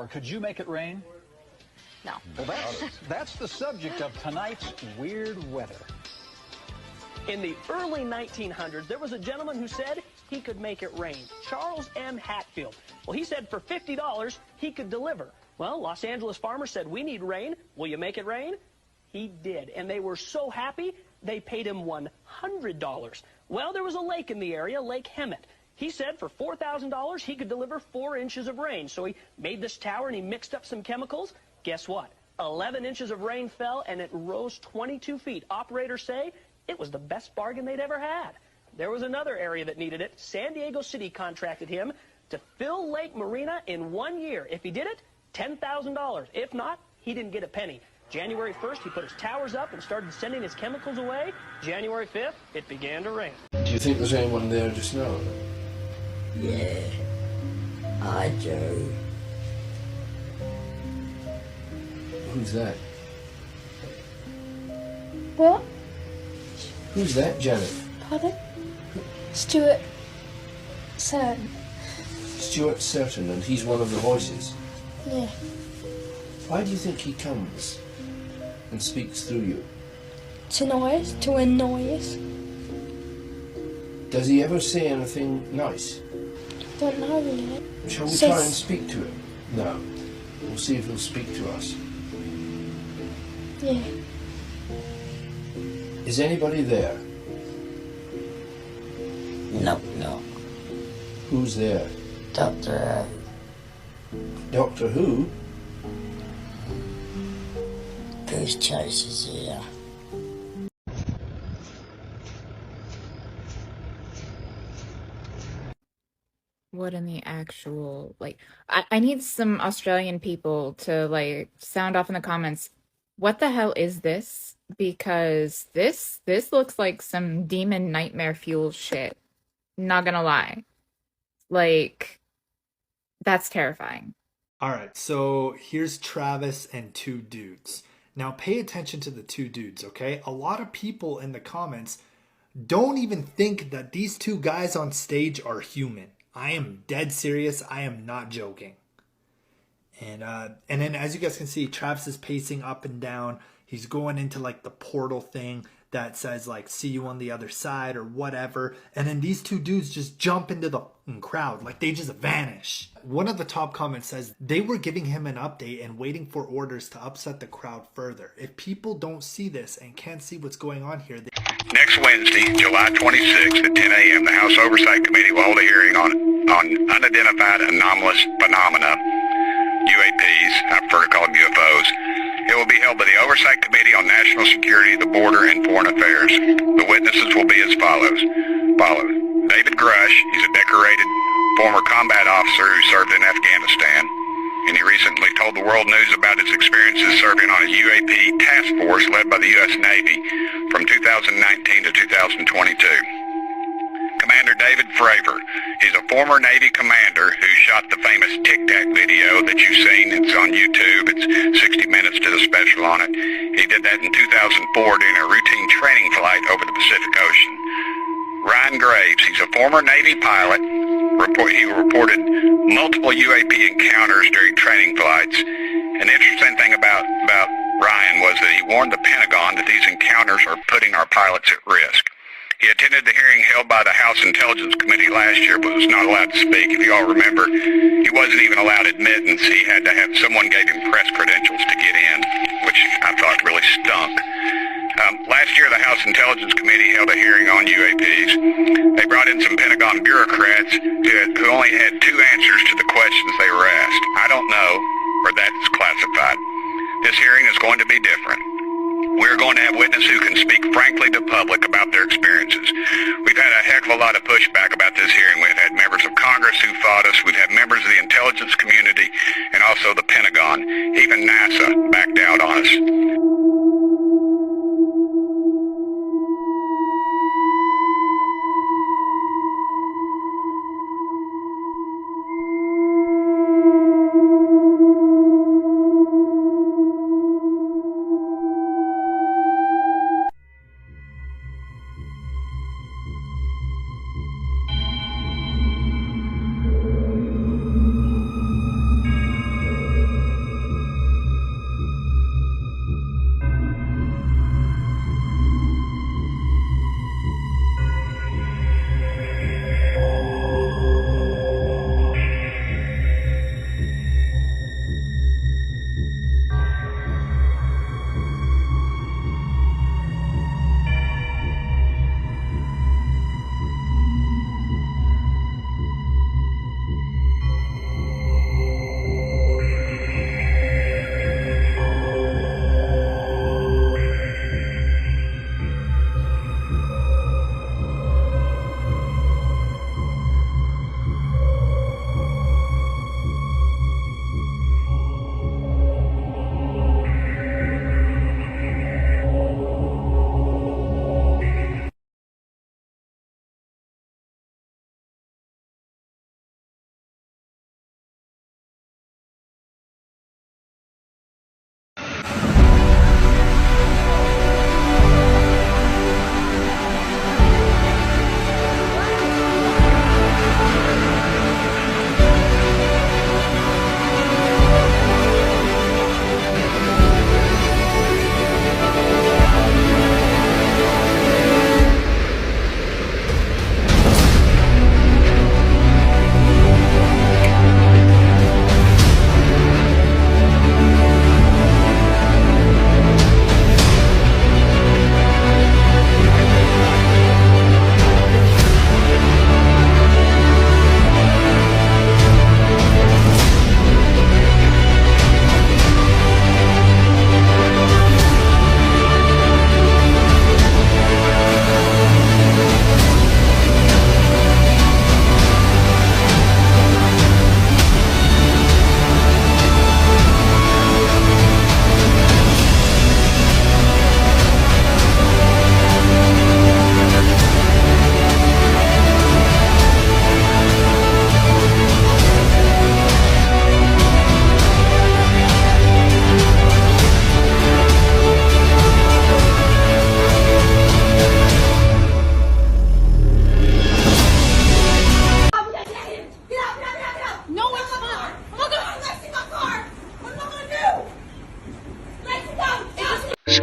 shower, could you make it rain? No. Well, that's the subject of tonight's Weird Weather. In the early 1900s, there was a gentleman who said he could make it rain. Charles M. Hatfield. Well, he said for $50, he could deliver. Well, Los Angeles farmers said, we need rain. Will you make it rain? He did. And they were so happy, they paid him $100. Well, there was a lake in the area, Lake Hemet. He said for $4,000, he could deliver 4 inches of rain. So he made this tower and he mixed up some chemicals. Guess what? 11 inches of rain fell and it rose 22 feet. Operators say it was the best bargain they'd ever had. There was another area that needed it. San Diego City contracted him to fill Lake Marina in 1 year. If he did it, $10,000. If not, he didn't get a penny. January 1st, he put his towers up and started sending his chemicals away. January 5th, it began to rain. Do you think there's anyone there just now? Yeah, I do. Who's that? What? Who's that, Janet? Pardon? Stuart Certain. Stuart Certain, and he's one of the voices. Yeah. Why do you think he comes and speaks through you? To annoy us. Does he ever say anything nice? Don't know yet. Shall we try and speak to him? No. We'll see if he'll speak to us. Yeah. Is anybody there? No. Who's there? Doctor Doctor Who? Goose Chaser's here. What in the actual, like, I need some Australian people to, like, sound off in the comments. What the hell is this? Because this looks like some demon nightmare fuel shit. Not gonna lie. Like, that's terrifying. Alright, so here's Travis and 2 dudes. Now pay attention to the 2 dudes, okay? A lot of people in the comments don't even think that these 2 guys on stage are human. I am dead serious. I am not joking. And then as you guys can see, Travis is pacing up and down. He's going into like the portal thing that says like, see you on the other side or whatever. And then these 2 dudes just jump into the crowd. Like they just vanish. One of the top comments says they were giving him an update and waiting for orders to upset the crowd further. If people don't see this and can't see what's going on here. Next Wednesday, July 26th at 10 a.m., the House Oversight Committee will hold a hearing on unidentified anomalous phenomena, UAPs, I prefer to call them UFOs. It will be held by the Oversight Committee on National Security, the Border, and Foreign Affairs. The witnesses will be as follows. David Grush, he's a decorated former combat officer who served in Afghanistan, and he recently told the world news about his experiences serving on a UAP task force led by the U.S. Navy from 2019 to 2022. Commander David Fravor, he's a former Navy commander who shot the famous Tic Tac video that you've seen. It's on YouTube. It's 60 minutes to the special on it. He did that in 2004 during a routine training flight over the Pacific Ocean. Ryan Graves, he's a former Navy pilot. He reported multiple UAP encounters during training flights. An interesting thing about Ryan was that he warned the Pentagon that these encounters are putting our pilots at risk. He attended the hearing held by the House Intelligence Committee last year, but was not allowed to speak. If you all remember, he wasn't even allowed admittance. He had to have someone gave him press credentials to get in, which I thought really stunk. Last year, the House Intelligence Committee held a hearing on UAPs. They brought in some Pentagon bureaucrats who only had 2 answers to the questions they were asked. I don't know, or that's classified. This hearing is going to be different. We're going to have witnesses who can speak frankly to the public about their experiences. We've had a heck of a lot of pushback about this hearing. We've had members of Congress who fought us. We've had members of the intelligence community and also the Pentagon. Even NASA backed out on us.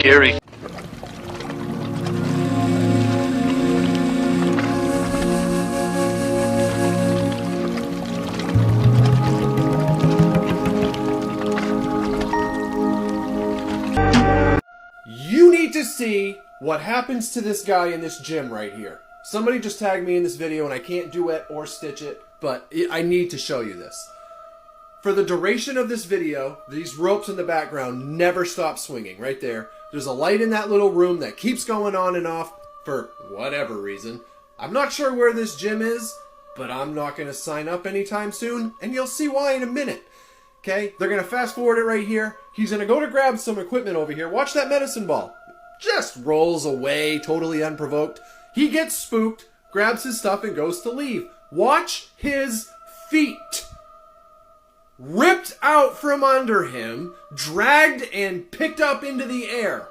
scary. You need to see what happens to this guy in this gym right here. Somebody just tagged me in this video and I can't do it or stitch it, but I need to show you this. For the duration of this video, these ropes in the background never stop swinging right there. There's a light in that little room that keeps going on and off for whatever reason. I'm not sure where this gym is, but I'm not going to sign up anytime soon, and you'll see why in a minute. Okay, they're going to fast forward it right here. He's going to go to grab some equipment over here. Watch that medicine ball. Just rolls away, totally unprovoked. He gets spooked, grabs his stuff, and goes to leave. Watch his feet. Ripped out from under him, dragged and picked up into the air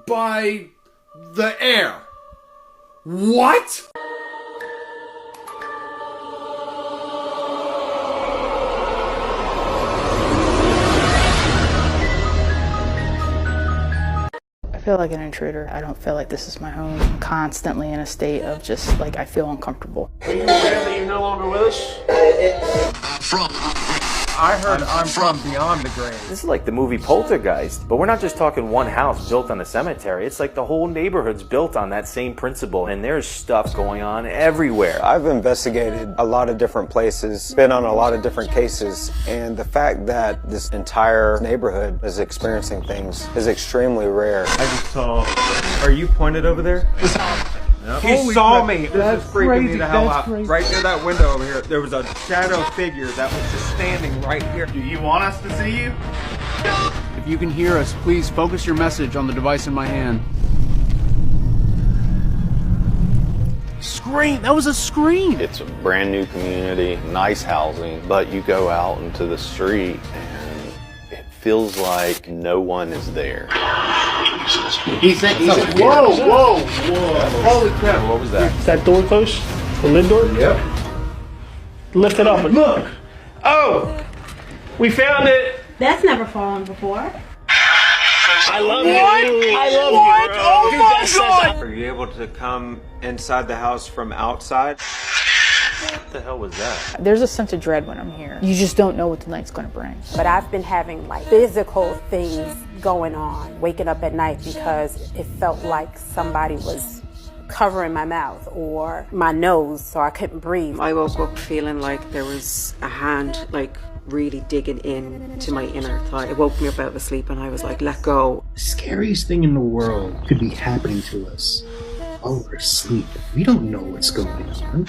by the air. What? I feel like an intruder. I don't feel like this is my home. I'm constantly in a state of just like I feel uncomfortable. Are you aware that you're no longer with us? I heard I'm from beyond the grave. This is like the movie Poltergeist, but we're not just talking one house built on a cemetery. It's like the whole neighborhood's built on that same principle, and there's stuff going on everywhere. I've investigated a lot of different places, been on a lot of different cases, and the fact that this entire neighborhood is experiencing things is extremely rare. I just saw. Are you pointed over there? Yep. He saw me. This is freaking me the hell out. Right near that window over here, there was a shadow figure that was just standing right here. Do you want us to see you? If you can hear us, please focus your message on the device in my hand. Scream! That was a scream! It's a brand new community, nice housing, but you go out into the street and it feels like no one is there. He said, whoa! Holy crap. What was that? Is that door closed? The lid door? Yep. Lift it up and look! Oh! We found it! That's never fallen before. I love you! I love you! Oh my God! Are you able to come inside the house from outside? What the hell was that? There's a sense of dread when I'm here. You just don't know what the night's gonna bring. But I've been having like physical things going on, waking up at night because it felt like somebody was covering my mouth or my nose so I couldn't breathe. I woke up feeling like there was a hand like really digging in to my inner thigh. It woke me up out of sleep and I was like, let go. The scariest thing in the world could be happening to us while we're asleep. We don't know what's going on.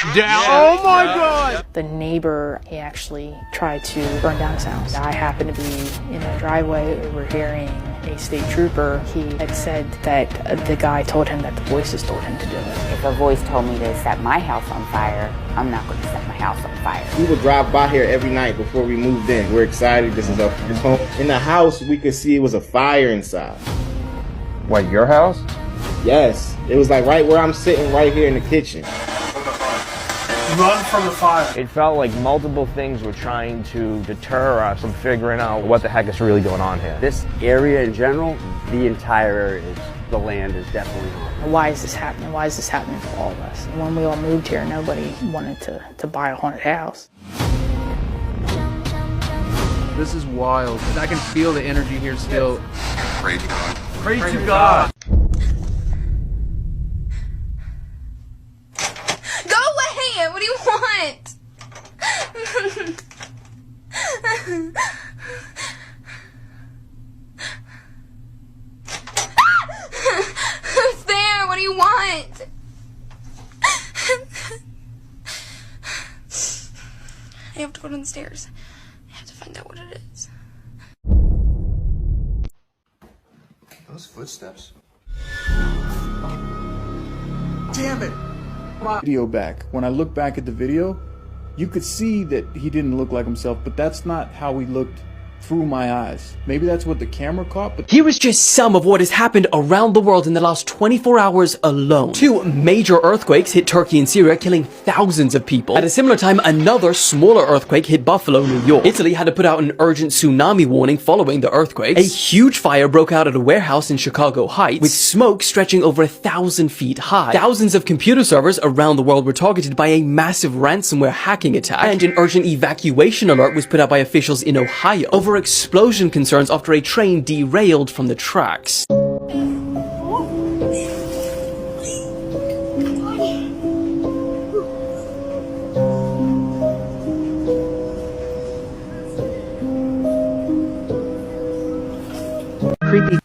Oh my God! The neighbor, he actually tried to burn down his house. I happened to be in the driveway overhearing a state trooper. He had said that the guy told him that the voices told him to do it. If a voice told me to set my house on fire, I'm not going to set my house on fire. We would drive by here every night before we moved in. We're excited. This is our first home. In the house, we could see it was a fire inside. What, your house? Yes. It was like right where I'm sitting right here in the kitchen. Run from the fire. It felt like multiple things were trying to deter us from figuring out what the heck is really going on here. This area in general, the entire area, the land is definitely haunted. Why is this happening? Why is this happening to all of us? When we all moved here, nobody wanted to buy a haunted house. This is wild. I can feel the energy here still. Pray to God. Pray to God. What do you want? Who's there? What do you want? I have to go downstairs. I have to find out what it is. Those footsteps. Damn it! Video back. When I look back at the video, you could see that he didn't look like himself, but that's not how he looked through my eyes. Maybe that's what the camera caught, but Here is just some of what has happened around the world in the last 24 hours alone. 2 major earthquakes hit Turkey and Syria, killing thousands of people. At a similar time, another smaller earthquake hit Buffalo, New York. Italy had to put out an urgent tsunami warning following the earthquakes. A huge fire broke out at a warehouse in Chicago Heights, with smoke stretching over 1,000 feet high. Thousands of computer servers around the world were targeted by a massive ransomware hacking attack, and an urgent evacuation alert was put out by officials in Ohio over explosion concerns after a train derailed from the tracks. Creepy.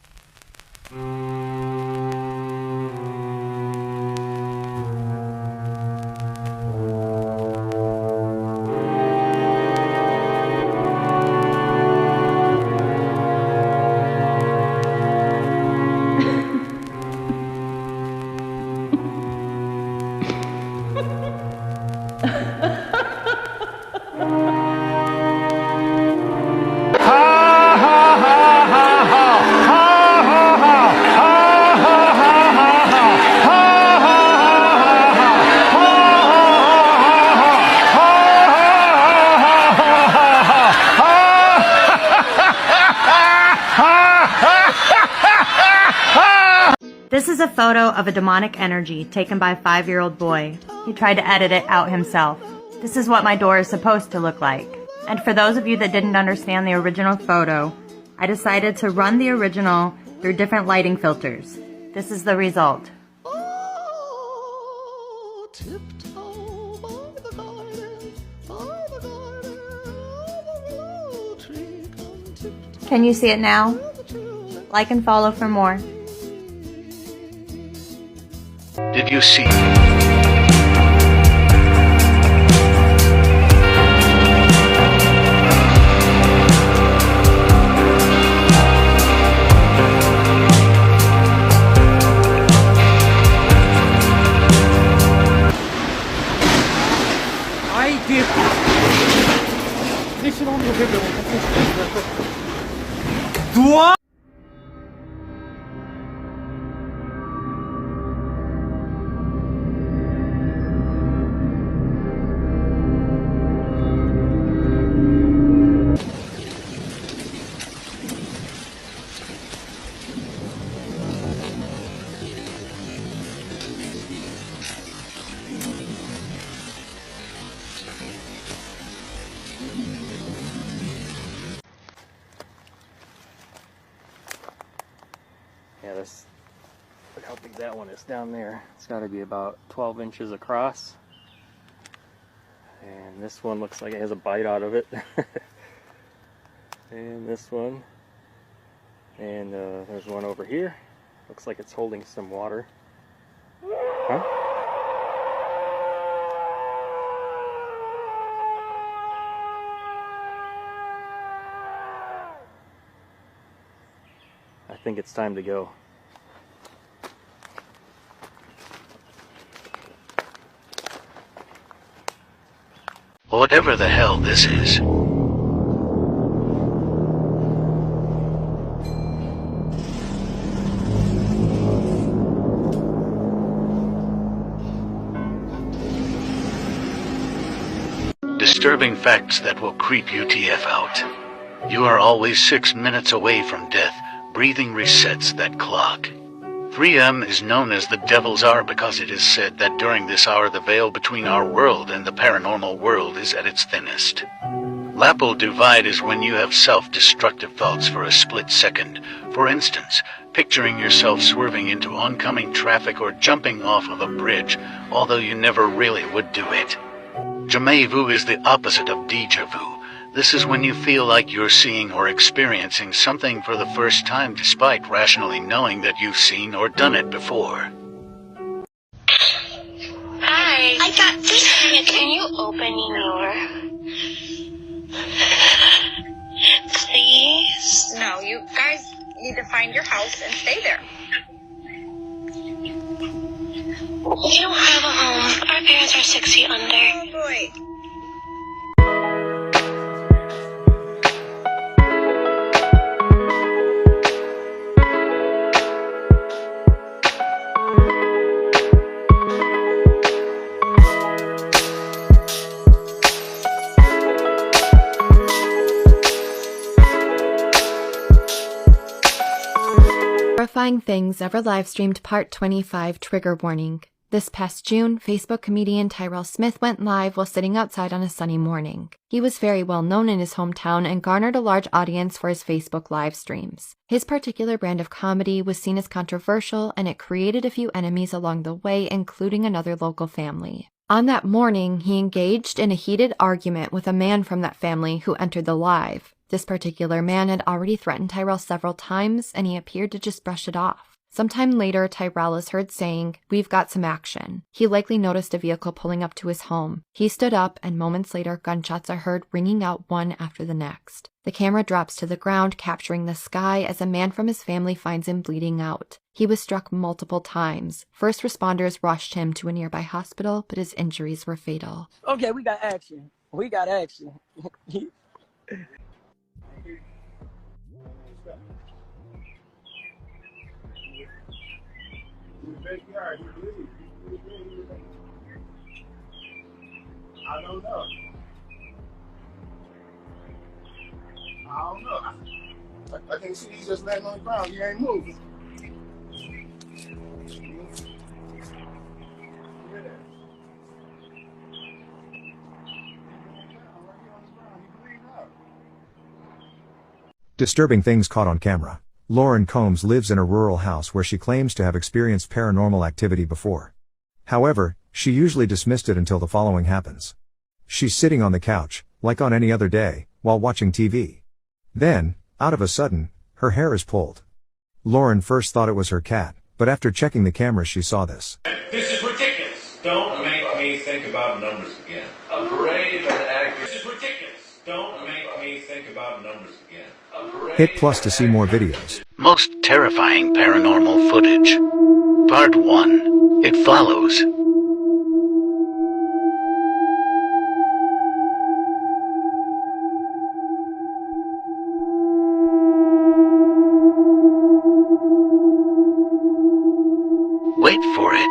This is a photo of a demonic energy taken by a 5-year-old boy. He tried to edit it out himself. This is what my door is supposed to look like. And for those of you that didn't understand the original photo, I decided to run the original through different lighting filters. This is the result. Can you see it now? Like and follow for more. Did you see? I did. Listen on the video. What? Yeah, look how big that one is down there. It's got to be about 12 inches across. And this one looks like it has a bite out of it. And this one. And there's one over here. Looks like it's holding some water. Huh? I think it's time to go. Whatever the hell this is. Disturbing facts that will creep you TF out. You are always 6 minutes away from death. Breathing resets that clock. 3M is known as the devil's hour because it is said that during this hour the veil between our world and the paranormal world is at its thinnest. Lapel divide is when you have self-destructive thoughts for a split second. For instance, picturing yourself swerving into oncoming traffic or jumping off of a bridge, although you never really would do it. Jamais vu is the opposite of déjà vu. This is when you feel like you're seeing or experiencing something for the first time despite rationally knowing that you've seen or done it before. Hi. I got this. Can you open your... Please? No, you guys need to find your house and stay there. We don't have a home. Our parents are 6 feet under. Oh boy. Terrifying Things Ever Livestreamed Part 25 Trigger Warning. This past June, Facebook comedian Tyrell Smith went live while sitting outside on a sunny morning. He was very well known in his hometown and garnered a large audience for his Facebook live streams. His particular brand of comedy was seen as controversial, and it created a few enemies along the way, including another local family. On that morning, he engaged in a heated argument with a man from that family who entered the live. This particular man had already threatened Tyrell several times, and he appeared to just brush it off. Sometime later, Tyrell is heard saying, "We've got some action." He likely noticed a vehicle pulling up to his home. He stood up, and moments later, gunshots are heard ringing out one after the next. The camera drops to the ground, capturing the sky as a man from his family finds him bleeding out. He was struck multiple times. First responders rushed him to a nearby hospital, but his injuries were fatal. Okay, we got action. We got action. I don't know. I can see he's just laying on the ground. He ain't moving. Disturbing things caught on camera. Lauren Combs lives in a rural house where she claims to have experienced paranormal activity before. However, she usually dismissed it until the following happens. She's sitting on the couch, like on any other day, while watching TV. Then, out of a sudden, her hair is pulled. Lauren first thought it was her cat, but after checking the camera she saw this. This is ridiculous. Don't make me think about numbers again. A brave and accurate. This is ridiculous. Don't make me think about numbers again. Hit plus to see more videos. Most terrifying paranormal footage. Part 1. It follows. Wait for it.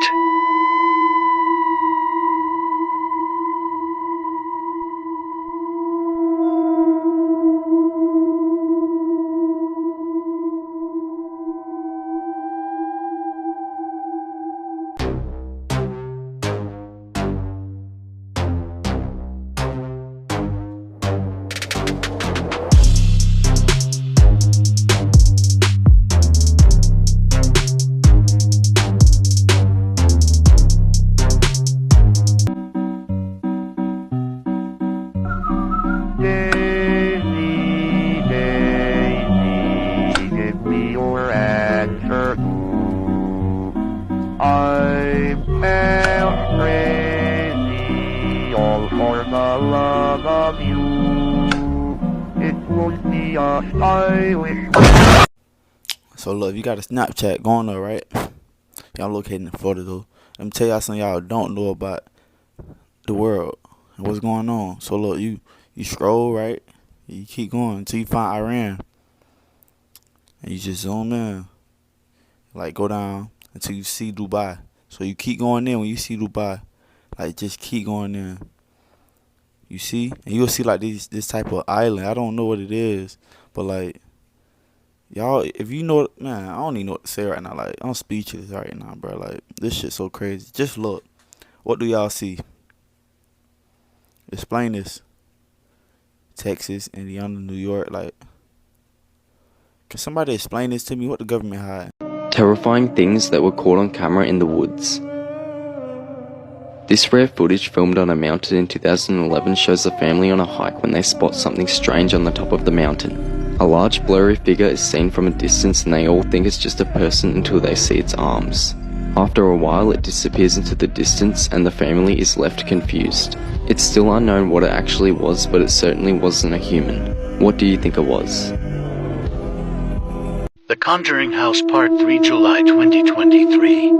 So look, if you got a Snapchat going up, right? Y'all located in Florida though. Let me tell y'all something y'all don't know about the world and what's going on. So look, you scroll, right? You keep going until you find Iran. And you just zoom in. Like go down until you see Dubai. So you keep going in when you see Dubai. Like just keep going in. You see? And you'll see like this type of island. I don't know what it is. But like y'all, if you know, man, I don't even know what to say right now. Like, I'm speechless right now, bro. Like, this shit's so crazy. Just look. What do y'all see? Explain this. Texas, Indiana, New York, like. Can somebody explain this to me? What the government hide? Terrifying things that were caught on camera in the woods. This rare footage filmed on a mountain in 2011 shows a family on a hike when they spot something strange on the top of the mountain. A large blurry figure is seen from a distance and they all think it's just a person until they see its arms. After a while it disappears into the distance and the family is left confused. It's still unknown what it actually was, but it certainly wasn't a human. What do you think it was? The Conjuring House Part 3, July 2023.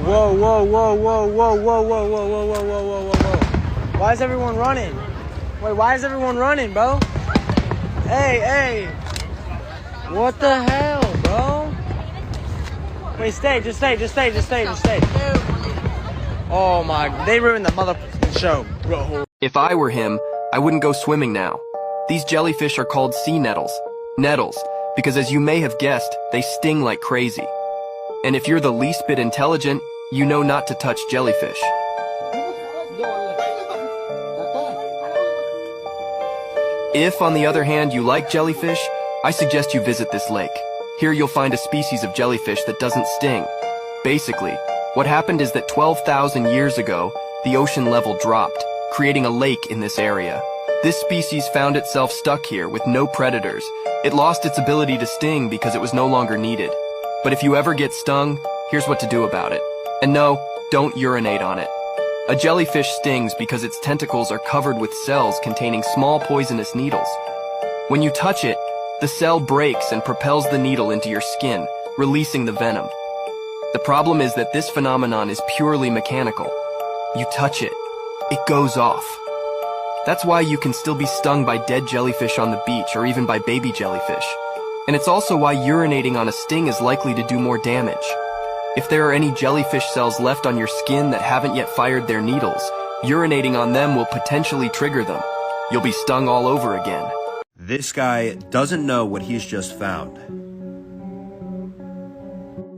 Whoa, whoa, whoa, whoa, whoa, whoa, whoa, whoa, whoa, whoa, whoa, whoa, whoa. Why is everyone running? Wait, why is everyone running, bro? Hey, hey. What the hell, bro? Wait, stay, just stay. Oh my, they ruined the motherfucking show, bro. If I were him, I wouldn't go swimming now. These jellyfish are called sea nettles. Nettles, because as you may have guessed, they sting like crazy. And if you're the least bit intelligent, you know not to touch jellyfish. If, on the other hand, you like jellyfish, I suggest you visit this lake. Here you'll find a species of jellyfish that doesn't sting. Basically, what happened is that 12,000 years ago, the ocean level dropped, creating a lake in this area. This species found itself stuck here with no predators. It lost its ability to sting because it was no longer needed. But if you ever get stung, here's what to do about it. And no, don't urinate on it. A jellyfish stings because its tentacles are covered with cells containing small poisonous needles. When you touch it, the cell breaks and propels the needle into your skin, releasing the venom. The problem is that this phenomenon is purely mechanical. You touch it, it goes off. That's why you can still be stung by dead jellyfish on the beach or even by baby jellyfish. And it's also why urinating on a sting is likely to do more damage. If there are any jellyfish cells left on your skin that haven't yet fired their needles, urinating on them will potentially trigger them. You'll be stung all over again. This guy doesn't know what he's just found.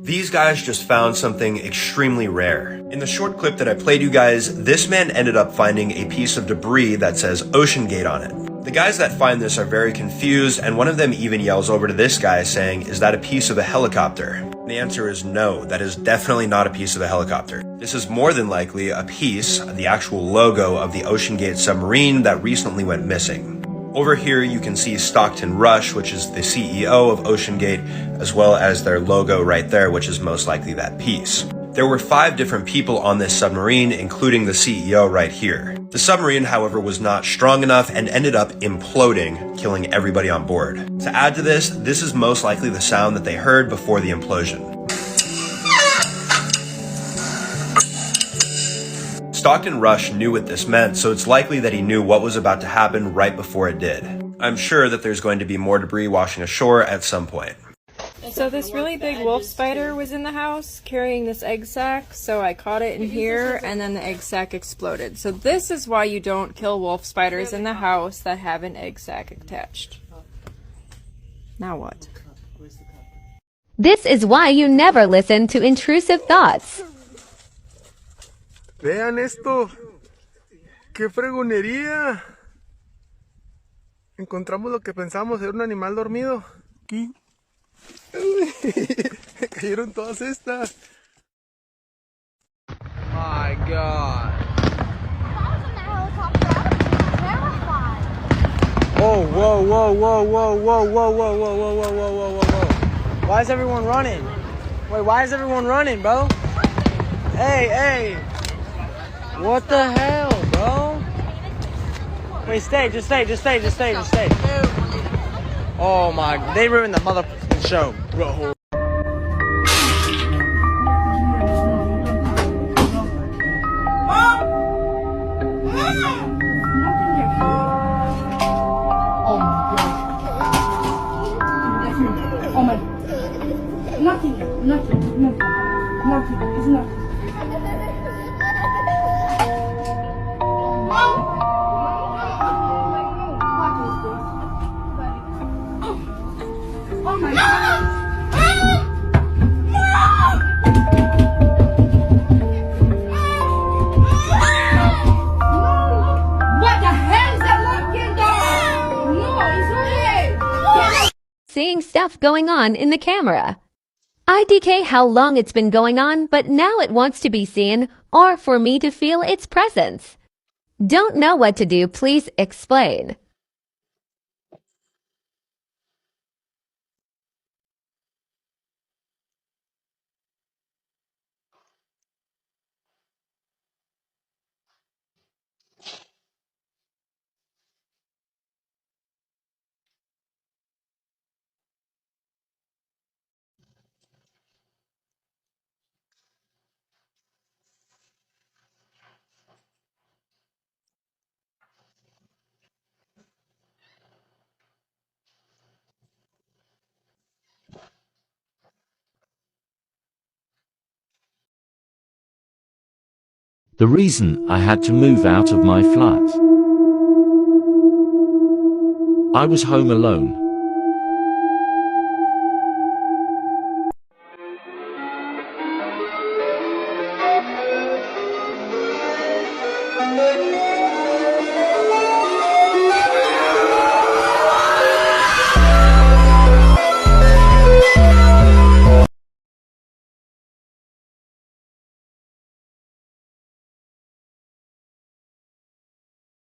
These guys just found something extremely rare. In the short clip that I played you guys, this man ended up finding a piece of debris that says Ocean Gate on it. The guys that find this are very confused, and one of them even yells over to this guy saying, "Is that a piece of a helicopter?" The answer is no, that is definitely not a piece of a helicopter. This is more than likely a piece, the actual logo of the Ocean Gate submarine that recently went missing. Over here you can see Stockton Rush, which is the CEO of Ocean Gate, as well as their logo right there, which is most likely that piece. There were 5 different people on this submarine, including the CEO right here. The submarine, however, was not strong enough and ended up imploding, killing everybody on board. To add to this, this is most likely the sound that they heard before the implosion. Stockton Rush knew what this meant, so it's likely that he knew what was about to happen right before it did. I'm sure that there's going to be more debris washing ashore at some point. So this really big wolf spider was in the house carrying this egg sac, so I caught it in here and then the egg sac exploded. So this is why you don't kill wolf spiders in the house that have an egg sac attached. Now what? This is why you never listen to intrusive thoughts. Vean esto. ¡Qué fregonería! Encontramos lo que pensamos era un animal dormido. Aquí. Me cayeron todas estas. My God. Whoa, whoa, whoa, whoa, whoa, whoa, whoa, whoa, whoa, whoa, whoa, whoa, whoa, whoa. Why is everyone running? Wait, why is everyone running, bro? Hey, hey. What the hell, bro? Wait, stay. Oh my, they ruined the motherfucking show, bro. Oh my, nothing, it's nothing. Oh my God! What the hell is that looking dog? No, it's not it. Seeing stuff going on in the camera. IDK how long it's been going on, but now it wants to be seen or for me to feel its presence. Don't know what to do, please explain. The reason I had to move out of my flat. I was home alone.